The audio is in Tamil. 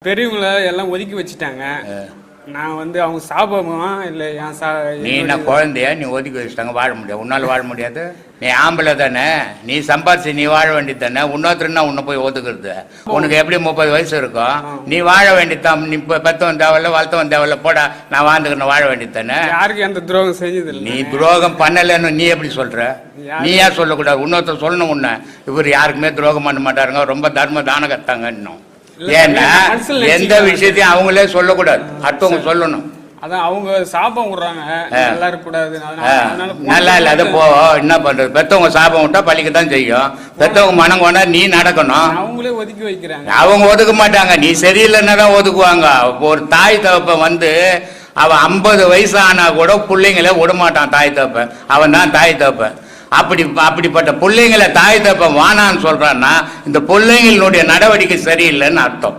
பெரியவங்கள எல்லாம் ஒதுக்கி வச்சுட்டாங்க. நான் வந்து அவங்க சாபமா இல்லை என் நீ என்ன குழந்தையா? நீ ஒதுக்கி வச்சுட்டாங்க, வாழ முடியாது. உன்னால வாழ முடியாது. நீ ஆம்பளை தானே, நீ சம்பாதிச்சு நீ வாழ வேண்டியது தானே. இன்னொருத்தருன்னா உன்னை போய் ஒதுக்குறது. உனக்கு எப்படி 30 வயசு இருக்கும்? நீ வாழ வேண்டியதான். நீ பெத்தவன் தேவையில்ல, வளர்த்தவன் தேவையில்ல, போடா நான் வாழ்ந்துக்கணும், வாழ வேண்டியது தானே. யாருக்கு எந்த துரோகம் செஞ்சது இல்லை. நீ துரோகம் பண்ணலன்னு நீ எப்படி சொல்ற? நீ ஏன் சொல்லக்கூடாது? இன்னொருத்தர் சொல்லணும். உன்னை இவர் யாருக்குமே துரோகம் பண்ண மாட்டாருங்க, ரொம்ப தர்ம தான கத்தாங்க இன்னும். ஏன்னா எந்த விஷயத்தையும் அவங்களே சொல்லக்கூடாது, அடுத்தவங்க சொல்லணும். அதான் அவங்க சாபம் விடுறாங்க, நல்லா இருக்கக்கூடாது. நல்லா இல்லை, அதை போ என்ன பண்றது? பெத்தவங்க சாபம் விட்டா பழிக்கத்தான் செய்யும். பெத்தவங்க மனம் கொண்டா நீ நடக்கணும். அவங்களே ஒதுக்கி வைக்கிறாங்க. அவங்க ஒதுக்க மாட்டாங்க, நீ சரியில்லைன்னா தான் ஒதுக்குவாங்க. ஒரு தாய் தகப்பன் வந்து அவன் 50 வயசு ஆனா கூட பிள்ளைங்கள விடமாட்டான். தாய் தகப்பன் அவன் தான் தாய் தகப்பன். அப்படிப்பட்ட பிள்ளைங்களை தாய் தகப்பன் வானான்னு சொல்றான்னா இந்த பிள்ளைங்களுடைய நடவடிக்கை சரியில்லைன்னு அர்த்தம்.